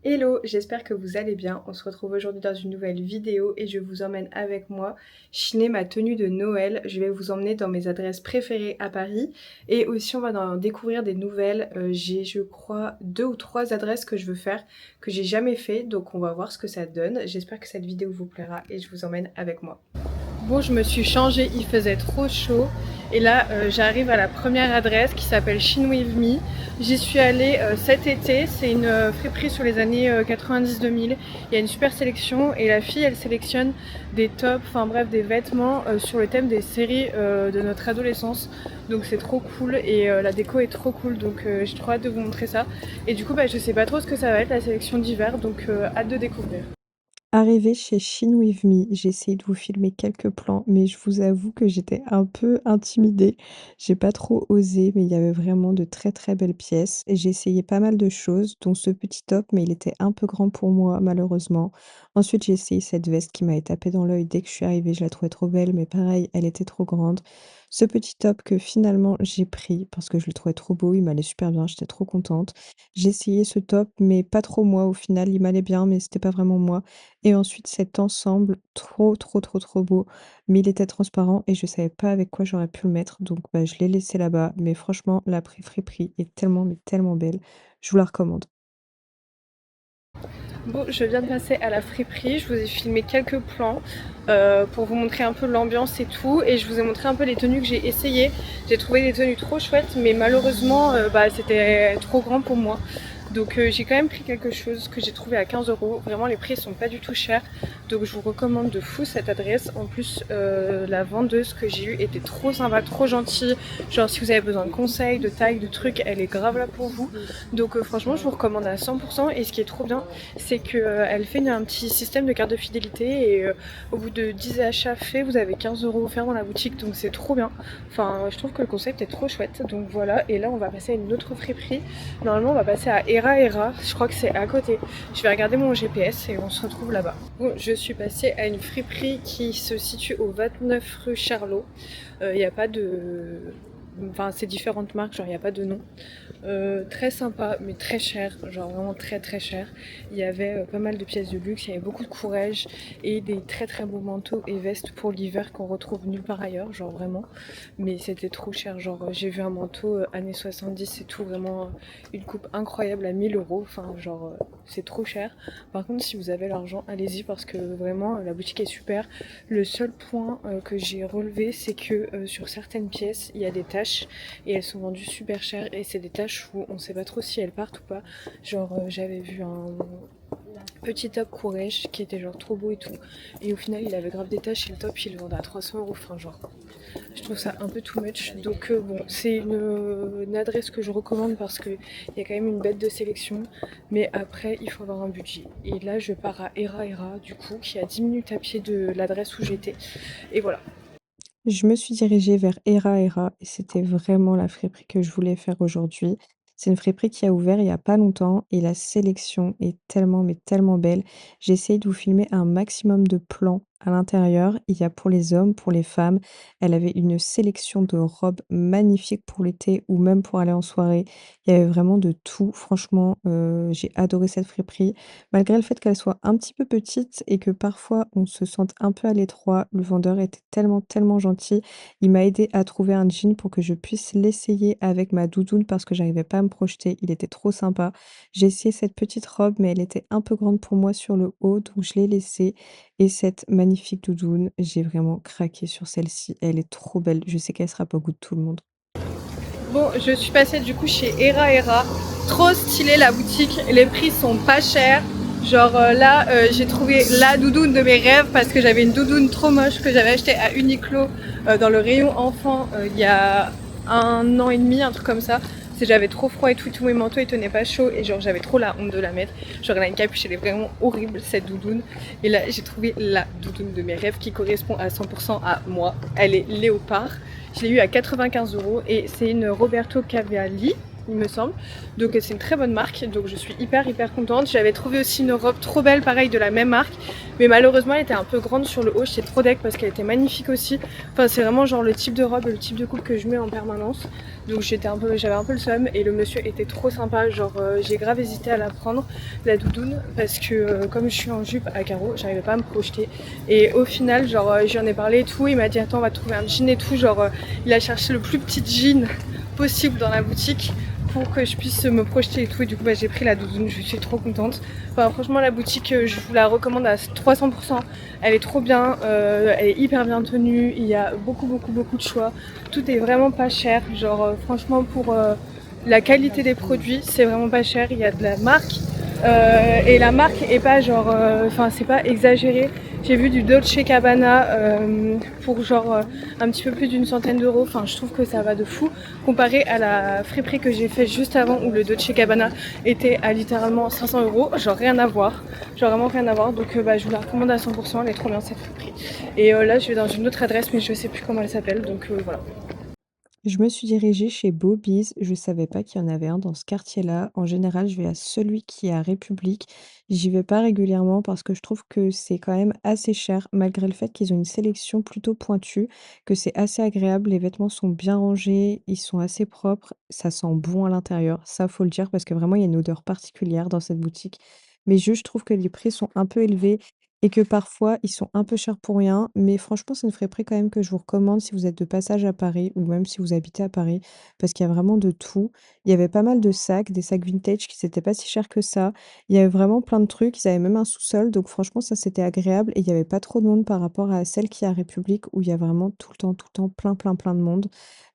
Hello, j'espère que vous allez bien. On se retrouve aujourd'hui dans une nouvelle vidéo et je vous emmène avec moi chiner ma tenue de Noël. Je vais vous emmener dans mes adresses préférées à Paris et aussi on va en découvrir des nouvelles. J'ai je crois 2 ou 3 adresses que je veux faire que j'ai jamais fait, donc on va voir ce que ça donne. J'espère que cette vidéo vous plaira et je vous emmène avec moi. Bon, je me suis changée, il faisait trop chaud. Et là, j'arrive à la première adresse qui s'appelle Shine With Me. J'y suis allée cet été. C'est une friperie sur les années 90-2000. Il y a une super sélection et la fille, elle sélectionne des tops, enfin bref, des vêtements sur le thème des séries de notre adolescence. Donc c'est trop cool et la déco est trop cool. Donc j'ai trop hâte de vous montrer ça. Et du coup, je sais pas trop ce que ça va être la sélection d'hiver. Donc hâte de découvrir. Arrivée chez Shein With Me, j'ai essayé de vous filmer quelques plans, mais je vous avoue que j'étais un peu intimidée. J'ai pas trop osé, mais il y avait vraiment de très très belles pièces. Et j'ai essayé pas mal de choses, dont ce petit top, mais il était un peu grand pour moi, malheureusement. Ensuite, j'ai essayé cette veste qui m'avait tapé dans l'œil dès que je suis arrivée. Je la trouvais trop belle, mais pareil, elle était trop grande. Ce petit top que finalement j'ai pris parce que je le trouvais trop beau, il m'allait super bien, j'étais trop contente. J'ai essayé ce top, mais pas trop moi au final, il m'allait bien, mais c'était pas vraiment moi. Et ensuite cet ensemble trop, trop, trop, trop beau, mais il était transparent et je savais pas avec quoi j'aurais pu le mettre, donc je l'ai laissé là-bas. Mais franchement, la friperie est tellement, mais tellement belle. Je vous la recommande. Bon, je viens de passer à la friperie, je vous ai filmé quelques plans pour vous montrer un peu l'ambiance et tout, et je vous ai montré un peu les tenues que j'ai essayées. J'ai trouvé des tenues trop chouettes, mais malheureusement c'était trop grand pour moi. Donc j'ai quand même pris quelque chose que j'ai trouvé à 15 €. Vraiment les prix sont pas du tout chers. Donc je vous recommande de fou cette adresse. En plus la vendeuse que j'ai eue était trop sympa, trop gentille. Genre si vous avez besoin de conseils, de tailles, de trucs, elle est grave là pour vous. Donc franchement je vous recommande à 100%. Et ce qui est trop bien, c'est qu'elle fait un petit système de carte de fidélité. Et au bout de 10 achats faits, vous avez 15 € offerts dans la boutique. Donc c'est trop bien. Enfin je trouve que le concept est trop chouette. Donc voilà, et là on va passer à une autre friperie. Normalement on va passer à Era, je crois que c'est à côté. Je vais regarder mon GPS et on se retrouve là-bas. Bon, je suis passée à une friperie qui se situe au 29 rue Charlot. Il n'y a pas de... Enfin, c'est différentes marques, genre il n'y a pas de nom. Très sympa, mais très cher, genre vraiment très très cher. Il y avait pas mal de pièces de luxe, il y avait beaucoup de courage et des très très beaux manteaux et vestes pour l'hiver qu'on retrouve nulle part ailleurs, genre vraiment. Mais c'était trop cher, genre j'ai vu un manteau années 70 et tout, vraiment une coupe incroyable à 1000 €, enfin genre c'est trop cher. Par contre si vous avez l'argent, allez-y parce que vraiment la boutique est super. Le seul point que j'ai relevé, c'est que sur certaines pièces, il y a des taches et elles sont vendues super cher et c'est des taches où on sait pas trop si elles partent ou pas. Genre j'avais vu un petit top Courrèges qui était genre trop beau et tout, et au final il avait grave des taches et le top il le vendait à 300 €, enfin genre je trouve ça un peu too much. Donc bon, c'est une adresse que je recommande parce qu'il y a quand même une bête de sélection, mais après il faut avoir un budget. Et là je pars à Era du coup, qui est à 10 minutes à pied de l'adresse où j'étais, et voilà. Je me suis dirigée vers Era et c'était vraiment la friperie que je voulais faire aujourd'hui. C'est une friperie qui a ouvert il y a pas longtemps et la sélection est tellement, mais tellement belle. J'ai essayé de vous filmer un maximum de plans à l'intérieur. Il y a pour les hommes, pour les femmes. Elle avait une sélection de robes magnifiques pour l'été ou même pour aller en soirée. Il y avait vraiment de tout. Franchement, j'ai adoré cette friperie. Malgré le fait qu'elle soit un petit peu petite et que parfois on se sente un peu à l'étroit, le vendeur était tellement, tellement gentil. Il m'a aidé à trouver un jean pour que je puisse l'essayer avec ma doudoune parce que j'arrivais pas à me projeter. Il était trop sympa. J'ai essayé cette petite robe, mais elle était un peu grande pour moi sur le haut, donc je l'ai laissée. Et cette magnifique doudoune, j'ai vraiment craqué sur celle-ci. Elle est trop belle. Je sais qu'elle sera pas au goût de tout le monde. Bon, je suis passée du coup chez Era. Trop stylé la boutique, les prix sont pas chers. Genre là, j'ai trouvé la doudoune de mes rêves parce que j'avais une doudoune trop moche que j'avais achetée à Uniqlo dans le rayon enfant il y a 1 an et demi, un truc comme ça. C'est j'avais trop froid et tout, tous mes manteaux ils tenaient pas chaud et genre j'avais trop la honte de la mettre. Genre elle a une capuche, elle est vraiment horrible cette doudoune. Et là j'ai trouvé la doudoune de mes rêves qui correspond à 100% à moi. Elle est léopard. Je l'ai eu à 95 € et c'est une Roberto Cavalli. il me semble. Donc c'est une très bonne marque, donc je suis hyper contente. J'avais trouvé aussi une robe trop belle, pareil de la même marque, mais malheureusement elle était un peu grande sur le haut, j'étais trop deck parce qu'elle était magnifique aussi. Enfin c'est vraiment genre le type de robe, le type de coupe que je mets en permanence. Donc j'avais un peu le seum et le monsieur était trop sympa, genre j'ai grave hésité à la prendre, la doudoune, parce que comme je suis en jupe à carreaux, j'arrivais pas à me projeter. Et au final, genre j'en ai parlé et tout, il m'a dit attends on va trouver un jean et tout, genre il a cherché le plus petit jean possible dans la boutique pour que je puisse me projeter et tout. Et du coup, j'ai pris la doudoune, je suis trop contente. Enfin, franchement, la boutique, je vous la recommande à 300%. Elle est trop bien, elle est hyper bien tenue. Il y a beaucoup de choix. Tout est vraiment pas cher. Genre, franchement, pour la qualité des produits, c'est vraiment pas cher. Il y a de la marque. Et la marque est pas genre, enfin c'est pas exagéré. J'ai vu du Dolce Gabbana pour genre un petit peu plus d'une centaine d'euros. Enfin je trouve que ça va de fou comparé à la friperie que j'ai fait juste avant où le Dolce Gabbana était à littéralement 500 euros. Genre rien à voir, genre vraiment rien à voir. Donc je vous la recommande à 100%. Elle est trop bien cette friperie. Et là je vais dans une autre adresse mais je sais plus comment elle s'appelle. Donc voilà. Je me suis dirigée chez Bobies. Je savais pas qu'il y en avait un dans ce quartier-là. En général, je vais à celui qui est à République. J'y vais pas régulièrement parce que je trouve que c'est quand même assez cher, malgré le fait qu'ils ont une sélection plutôt pointue, que c'est assez agréable. Les vêtements sont bien rangés, ils sont assez propres, ça sent bon à l'intérieur. Ça, faut le dire parce que vraiment, il y a une odeur particulière dans cette boutique. Mais juste, je trouve que les prix sont un peu élevés et que parfois, ils sont un peu chers pour rien, mais franchement, c'est une friperie quand même que je vous recommande si vous êtes de passage à Paris ou même si vous habitez à Paris, parce qu'il y a vraiment de tout. Il y avait pas mal de sacs, des sacs vintage qui étaient pas si chers que ça. Il y avait vraiment plein de trucs, ils avaient même un sous-sol, donc franchement, ça c'était agréable et il y avait pas trop de monde par rapport à celle qui est à République où il y a vraiment tout le temps, plein de monde.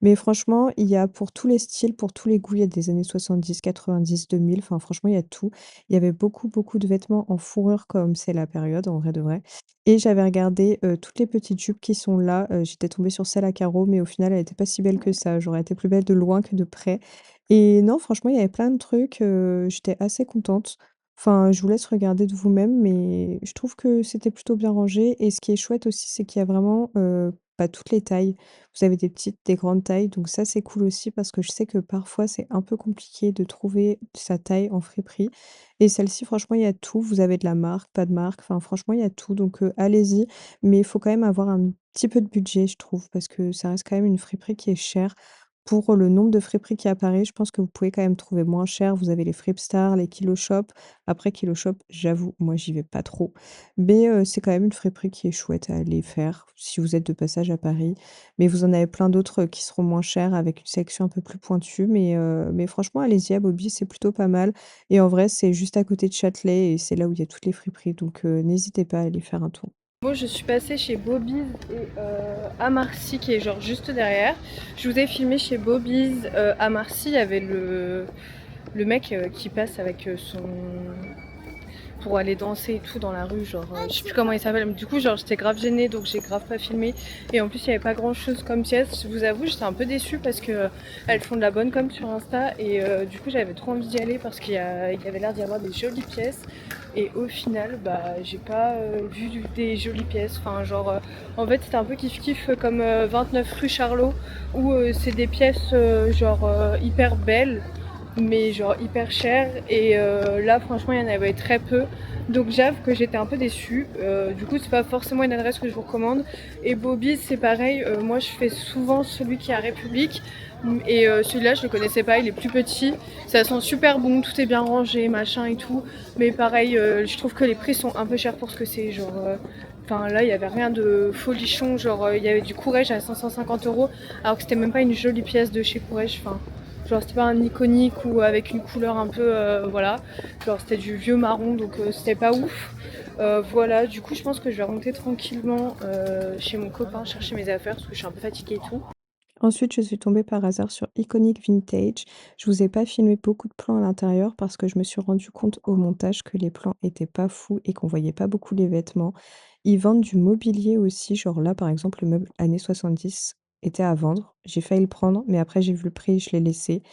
Mais franchement, il y a pour tous les styles, pour tous les goûts, il y a des années 70, 90, 2000, enfin franchement, il y a tout. Il y avait beaucoup de vêtements en fourrure comme c'est la période, en vrai de vrai. Et j'avais regardé, toutes les petites jupes qui sont là, j'étais tombée sur celle à carreaux, mais au final, elle était pas si belle que ça. J'aurais été plus belle de loin que de près. Et non, franchement, il y avait plein de trucs, j'étais assez contente. Enfin, je vous laisse regarder de vous-même, mais je trouve que c'était plutôt bien rangé et ce qui est chouette aussi, c'est qu'il y a vraiment, bah, toutes les tailles. Vous avez des petites, des grandes tailles, donc ça, c'est cool aussi parce que je sais que parfois, c'est un peu compliqué de trouver sa taille en friperie. Et celle-ci, franchement, il y a tout. Vous avez de la marque, pas de marque, enfin franchement, il y a tout. Donc allez-y, mais il faut quand même avoir un petit peu de budget, je trouve, parce que ça reste quand même une friperie qui est chère. Pour le nombre de friperies qui apparaît, je pense que vous pouvez quand même trouver moins cher. Vous avez les Fripstar, les Kiloshop. Après Kiloshop, j'avoue, moi j'y vais pas trop. Mais c'est quand même une friperie qui est chouette à aller faire si vous êtes de passage à Paris. Mais vous en avez plein d'autres qui seront moins chères avec une sélection un peu plus pointue. Mais franchement, allez-y à Bobby, c'est plutôt pas mal. Et en vrai, c'est juste à côté de Châtelet et c'est là où il y a toutes les friperies. Donc n'hésitez pas à aller faire un tour. Moi, je suis passée chez Bobby's et à Marcy qui est genre juste derrière. Je vous ai filmé chez Bobby's à Marcy. Il y avait le mec qui passe avec son pour aller danser et tout dans la rue, genre je sais plus comment il s'appelle, mais du coup genre j'étais grave gênée donc j'ai grave pas filmé et en plus il y avait pas grand chose comme pièce. Je vous avoue j'étais un peu déçue parce que elles font de la bonne com sur Insta et du coup j'avais trop envie d'y aller parce il y avait l'air d'y avoir des jolies pièces et au final bah j'ai pas vu des jolies pièces, enfin genre en fait c'était un peu kiff kiff comme 29 rue Charlot où c'est des pièces genre hyper belles mais genre hyper cher et là franchement il y en avait très peu donc j'avoue que j'étais un peu déçue. Du coup c'est pas forcément une adresse que je vous recommande et Bobby c'est pareil, moi je fais souvent celui qui est à République et celui-là je le connaissais pas, il est plus petit, ça sent super bon, tout est bien rangé machin et tout mais pareil je trouve que les prix sont un peu chers pour ce que c'est genre enfin là il y avait rien de folichon, genre il y avait du Courrèges à 550 € alors que c'était même pas une jolie pièce de chez Courrèges, enfin genre c'était pas un iconique ou avec une couleur un peu voilà. Genre c'était du vieux marron donc c'était pas ouf. Voilà, du coup je pense que je vais remonter tranquillement chez mon copain chercher mes affaires parce que je suis un peu fatiguée et tout. Ensuite, je suis tombée par hasard sur Iconic Vintage. Je vous ai pas filmé beaucoup de plans à l'intérieur parce que je me suis rendu compte au montage que les plans étaient pas fous et qu'on voyait pas beaucoup les vêtements. Ils vendent du mobilier aussi, genre là par exemple le meuble années 70 était à vendre. J'ai failli le prendre, mais après j'ai vu le prix et je l'ai laissé.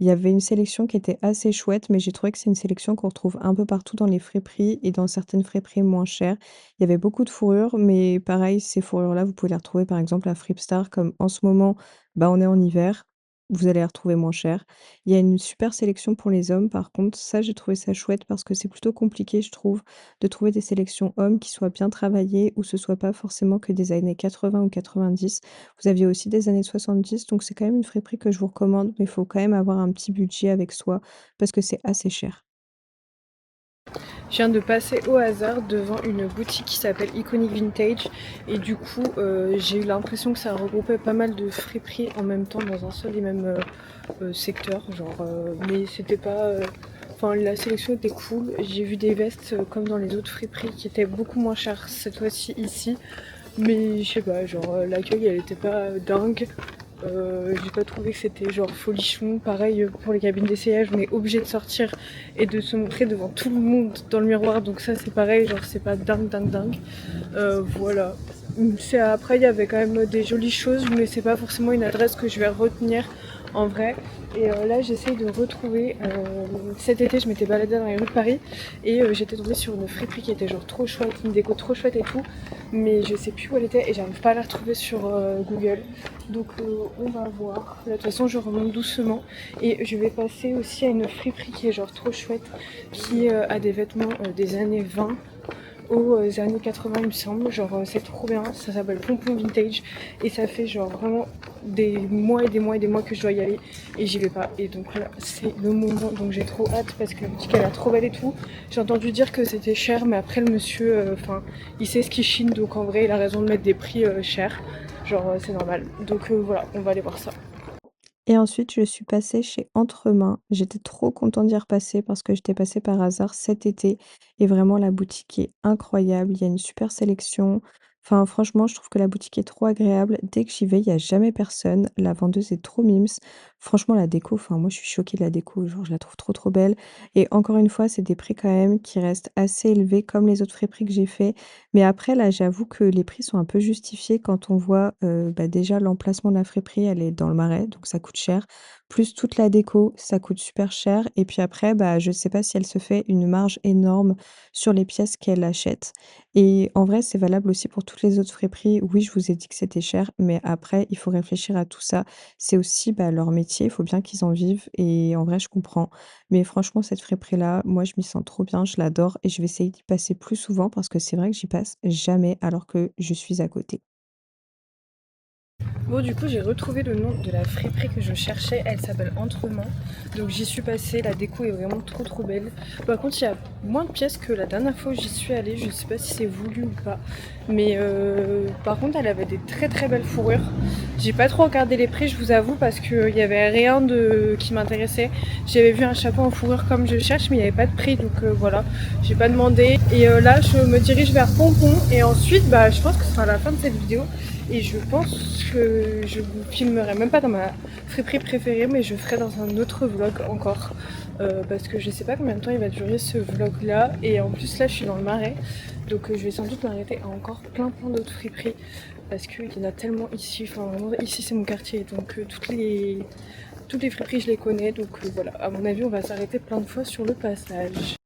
Il y avait une sélection qui était assez chouette, mais j'ai trouvé que c'est une sélection qu'on retrouve un peu partout dans les friperies et dans certaines friperies moins chères. Il y avait beaucoup de fourrures, mais pareil, ces fourrures-là, vous pouvez les retrouver par exemple à Fripstar, comme en ce moment, bah, on est en hiver. vous allez les retrouver moins cher. Il y a une super sélection pour les hommes, par contre, ça, j'ai trouvé ça chouette parce que c'est plutôt compliqué, je trouve, de trouver des sélections hommes qui soient bien travaillées, où ce soit pas forcément que des années 80 ou 90. Vous aviez aussi des années 70, donc c'est quand même une friperie que je vous recommande, mais il faut quand même avoir un petit budget avec soi parce que c'est assez cher. Je viens de passer au hasard devant une boutique qui s'appelle Iconic Vintage et du coup j'ai eu l'impression que ça regroupait pas mal de friperies en même temps dans un seul et même secteur, genre mais c'était pas enfin la sélection était cool. J'ai vu des vestes comme dans les autres friperies qui étaient beaucoup moins chères cette fois-ci ici, mais je sais pas, genre l'accueil elle était pas dingue. J'ai pas trouvé que c'était genre folichon. Pareil pour les cabines d'essayage, on est obligé de sortir et de se montrer devant tout le monde dans le miroir. Donc ça c'est pareil, genre c'est pas dingue dingue dingue. Voilà. Après il y avait quand même des jolies choses, mais c'est pas forcément une adresse que je vais retenir en vrai. Et là j'essaye de retrouver. Cet été je m'étais baladée dans les rues de Paris et j'étais tombée sur une friperie qui était genre trop chouette, une déco trop chouette et tout. Mais je sais plus où elle était et j'arrive pas à la retrouver sur Google. Donc on va voir. Là, de toute façon je remonte doucement. Et je vais passer aussi à une friperie qui est genre trop chouette, qui a des vêtements des années 20 aux années 80 il me semble. Genre c'est trop bien, ça s'appelle Pompon Vintage. Et ça fait genre vraiment des mois et des mois et des mois que je dois y aller et j'y vais pas. Et donc là c'est le moment, donc j'ai trop hâte parce que la boutique elle a trop belle et tout. J'ai entendu dire que c'était cher mais après le monsieur, enfin il sait ce qu'il chine donc en vrai il a raison de mettre des prix chers. Genre c'est normal. Donc voilà, on va aller voir ça. Et ensuite, je suis passée chez Entremain. J'étais trop contente d'y repasser parce que j'étais passée par hasard cet été et vraiment la boutique est incroyable. Il y a une super sélection. Enfin, franchement, je trouve que la boutique est trop agréable. Dès que j'y vais, il y a jamais personne. La vendeuse est trop mimes. Franchement, la déco, enfin, moi, je suis choquée de la déco. Genre, je la trouve trop, trop belle. Et encore une fois, c'est des prix quand même qui restent assez élevés comme les autres friperies que j'ai fait. Mais après, là, j'avoue que les prix sont un peu justifiés quand on voit, bah, déjà l'emplacement de la friperie, elle est dans le Marais, donc ça coûte cher. Plus toute la déco, ça coûte super cher. Et puis après, bah, je sais pas si elle se fait une marge énorme sur les pièces qu'elle achète. Et en vrai, c'est valable aussi pour toutes les autres friperies. Oui, je vous ai dit que c'était cher, mais après, il faut réfléchir à tout ça. C'est aussi, bah, leur métier, il faut bien qu'ils en vivent. Et en vrai, je comprends. Mais franchement, cette friperie-là, moi, je m'y sens trop bien, je l'adore et je vais essayer d'y passer plus souvent parce que c'est vrai que j'y passe jamais alors que je suis à côté. Bon, du coup, j'ai retrouvé le nom de la friperie que je cherchais. Elle s'appelle Entremont. Donc, j'y suis passée. La déco est vraiment trop trop belle. Par contre, il y a moins de pièces que la dernière fois où j'y suis allée. Je sais pas si c'est voulu ou pas. Mais par contre, elle avait des très très belles fourrures. J'ai pas trop regardé les prix, je vous avoue, parce qu'il y avait rien de qui m'intéressait. J'avais vu un chapeau en fourrure comme je cherche, mais il n'y avait pas de prix. Donc voilà, j'ai pas demandé. Et là, je me dirige vers Pompon. Et ensuite, bah, je pense que ce sera la fin de cette vidéo. Et je pense que je vous filmerai même pas dans ma friperie préférée, mais je ferai dans un autre vlog encore. Parce que je sais pas combien de temps il va durer ce vlog là. Et en plus là je suis dans le Marais. Donc je vais sans doute m'arrêter à encore plein d'autres friperies. Parce qu'il y en a tellement ici. Enfin vraiment ici c'est mon quartier. Donc toutes les friperies je les connais. Donc voilà, à mon avis on va s'arrêter plein de fois sur le passage.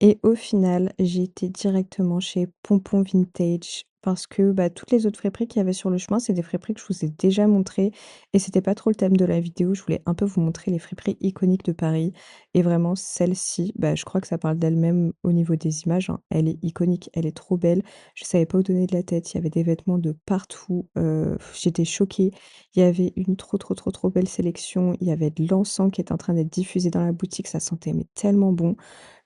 Et au final, j'ai été directement chez Pompon Vintage parce que, bah, toutes les autres friperies qu'il y avait sur le chemin, c'est des friperies que je vous ai déjà montrées et c'était pas trop le thème de la vidéo. Je voulais un peu vous montrer les friperies iconiques de Paris et vraiment celle-ci, bah, je crois que ça parle d'elle-même au niveau des images, hein. Elle est iconique, elle est trop belle. Je savais pas où donner de la tête, il y avait des vêtements de partout, j'étais choquée. Il y avait une trop, trop, trop, trop belle sélection. Il y avait de l'encens qui était en train d'être diffusé dans la boutique, ça sentait mais tellement bon.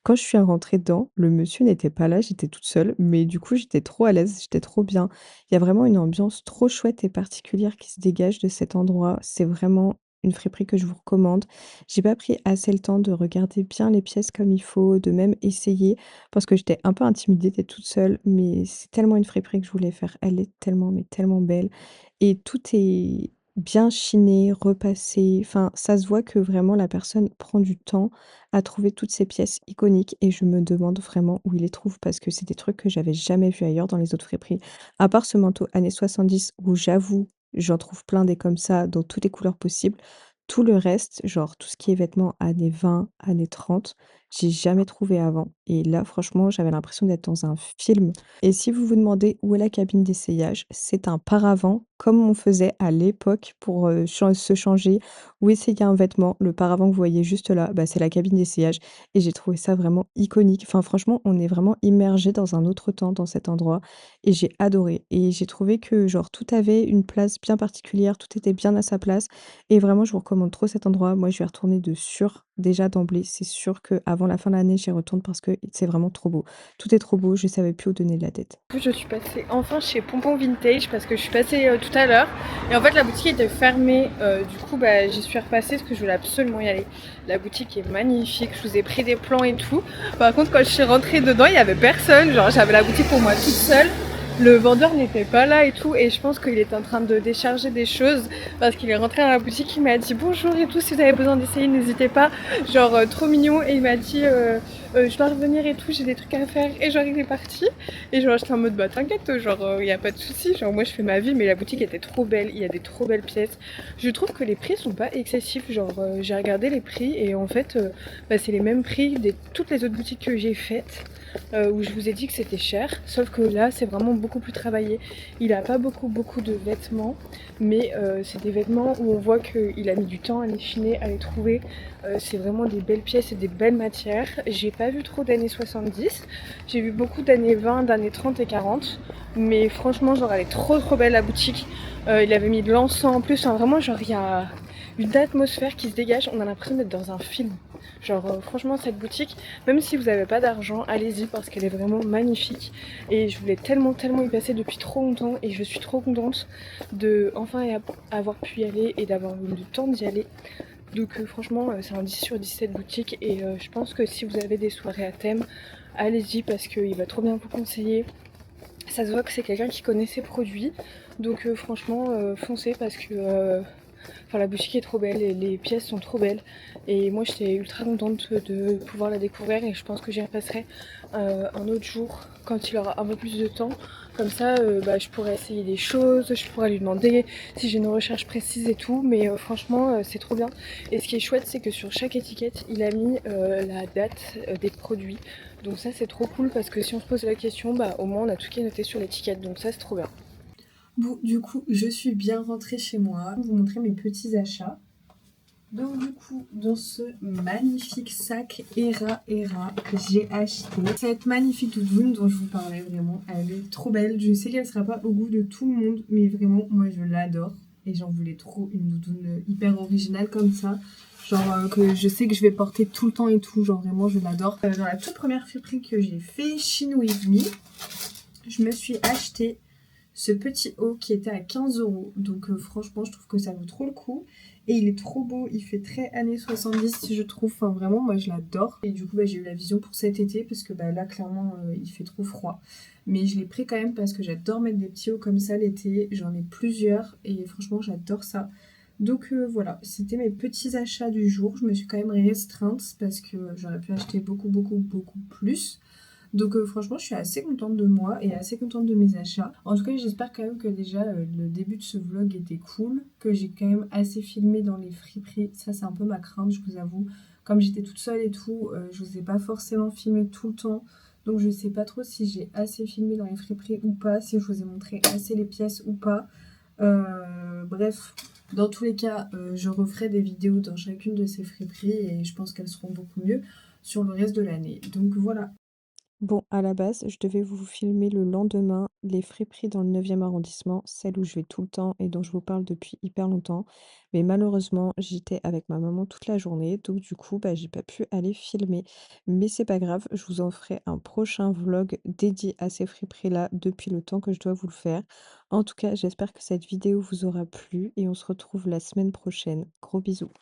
Quand je suis rentrée dedans, le monsieur n'était pas là, j'étais toute seule, mais du coup, j'étais trop à l'aise, j'étais trop bien. Il y a vraiment une ambiance trop chouette et particulière qui se dégage de cet endroit. C'est vraiment une friperie que je vous recommande. J'ai pas pris assez le temps de regarder bien les pièces comme il faut, de même essayer, parce que j'étais un peu intimidée d'être toute seule, mais c'est tellement une friperie que je voulais faire. Elle est tellement, mais tellement belle. Et tout est bien chiné, repassé. Enfin, ça se voit que vraiment la personne prend du temps à trouver toutes ces pièces iconiques et je me demande vraiment où il les trouve parce que c'est des trucs que j'avais jamais vus ailleurs dans les autres friperies. À part ce manteau années 70 où j'avoue, j'en trouve plein des comme ça dans toutes les couleurs possibles. Tout le reste, genre tout ce qui est vêtements années 20, années 30, j'ai jamais trouvé avant et là franchement, j'avais l'impression d'être dans un film et si vous vous demandez où est la cabine d'essayage, c'est un paravent comme on faisait à l'époque pour, se changer ou essayer un vêtement. Le paravent que vous voyez juste là, bah, c'est la cabine d'essayage et j'ai trouvé ça vraiment iconique. Enfin franchement, on est vraiment immergé dans un autre temps dans cet endroit et j'ai adoré et j'ai trouvé que genre tout avait une place bien particulière, tout était bien à sa place et vraiment je vous recommande trop cet endroit. Moi, je vais y retourner de sûr, déjà d'emblée, c'est sûr qu'avant la fin de l'année, j'y retourne parce que c'est vraiment trop beau. Tout est trop beau, je savais plus où donner de la tête. Du coup, je suis passée enfin chez Pompon Vintage parce que je suis passée tout à l'heure et en fait la boutique était fermée. Du coup, bah, j'y suis repassée parce que je voulais absolument y aller. La boutique est magnifique, je vous ai pris des plans et tout. Par contre, quand je suis rentrée dedans, il y avait personne. Genre, j'avais la boutique pour moi toute seule. Le vendeur n'était pas là et tout, et je pense qu'il est en train de décharger des choses parce qu'il est rentré dans la boutique. Il m'a dit bonjour et tout, si vous avez besoin d'essayer, n'hésitez pas. Genre, trop mignon, et il m'a dit je dois revenir et tout, j'ai des trucs à faire, et genre, il est parti. Et genre, j'étais en mode bah t'inquiète, genre, y a pas de souci. Genre, moi je fais ma vie, mais la boutique était trop belle, il y a des trop belles pièces. Je trouve que les prix sont pas excessifs. Genre, j'ai regardé les prix, et en fait, bah, c'est les mêmes prix des toutes les autres boutiques que j'ai faites. Où je vous ai dit que c'était cher, sauf que là c'est vraiment beaucoup plus travaillé. Il a pas beaucoup de vêtements, mais c'est des vêtements où on voit qu'il a mis du temps à les chiner, à les trouver. C'est vraiment des belles pièces et des belles matières. J'ai pas vu trop d'années 70, j'ai vu beaucoup d'années 20, d'années 30 et 40, mais franchement genre elle est trop belle la boutique. Il avait mis de l'encens en plus, enfin, vraiment genre il y a une atmosphère qui se dégage, on a l'impression d'être dans un film. Genre franchement cette boutique, même si vous n'avez pas d'argent, allez-y parce qu'elle est vraiment magnifique. Et je voulais tellement y passer depuis trop longtemps et je suis trop contente de enfin avoir pu y aller et d'avoir eu le temps d'y aller. Donc franchement c'est un 10 sur 10 cette boutique et je pense que si vous avez des soirées à thème, allez-y parce qu'il va trop bien vous conseiller. Ça se voit que c'est quelqu'un qui connaît ses produits. Donc franchement foncez parce que enfin, la boutique est trop belle et les pièces sont trop belles. Et moi, j'étais ultra contente de pouvoir la découvrir et je pense que j'y repasserai un autre jour quand il aura un peu plus de temps. Comme ça, bah, je pourrais essayer des choses, je pourrais lui demander si j'ai une recherche précise et tout. Mais franchement, c'est trop bien. Et ce qui est chouette, c'est que sur chaque étiquette, il a mis la date des produits. Donc ça, c'est trop cool parce que si on se pose la question, bah, au moins on a tout qui est noté sur l'étiquette. Donc ça, c'est trop bien. Bon, du coup, je suis bien rentrée chez moi. Je vais vous montrer mes petits achats. Donc du coup, dans ce magnifique sac Era, j'ai acheté cette magnifique doudoune dont je vous parlais vraiment. Elle est trop belle. Je sais qu'elle sera pas au goût de tout le monde, mais vraiment, moi je l'adore. Et j'en voulais trop une doudoune hyper originale comme ça. Genre que je sais que je vais porter tout le temps et tout. Genre vraiment, je l'adore. Dans la toute première friperie que j'ai fait, Shein With Me, je me suis acheté ce petit haut qui était à 15 €. Donc franchement, je trouve que ça vaut trop le coup. Et il est trop beau, il fait très années 70 je trouve. Enfin vraiment, moi je l'adore. Et du coup, bah, j'ai eu la vision pour cet été parce que bah, là, clairement, il fait trop froid. Mais je l'ai pris quand même parce que j'adore mettre des petits hauts comme ça l'été. J'en ai plusieurs et franchement, j'adore ça. Donc voilà, c'était mes petits achats du jour. Je me suis quand même restreinte parce que j'aurais pu acheter beaucoup plus. Donc franchement, je suis assez contente de moi et assez contente de mes achats. En tout cas, j'espère quand même que déjà le début de ce vlog était cool, que j'ai quand même assez filmé dans les friperies. Ça, c'est un peu ma crainte, je vous avoue. Comme j'étais toute seule et tout, je vous ai pas forcément filmé tout le temps. Donc je sais pas trop si j'ai assez filmé dans les friperies ou pas, si je vous ai montré assez les pièces ou pas. Bref, dans tous les cas, je referai des vidéos dans chacune de ces friperies et je pense qu'elles seront beaucoup mieux sur le reste de l'année. Donc voilà. Bon, à la base, je devais vous filmer le lendemain les friperies dans le 9e arrondissement, celle où je vais tout le temps et dont je vous parle depuis hyper longtemps. Mais malheureusement, j'étais avec ma maman toute la journée, donc du coup, bah, j'ai pas pu aller filmer. Mais c'est pas grave, je vous en ferai un prochain vlog dédié à ces friperies-là depuis le temps que je dois vous le faire. En tout cas, j'espère que cette vidéo vous aura plu et on se retrouve la semaine prochaine. Gros bisous.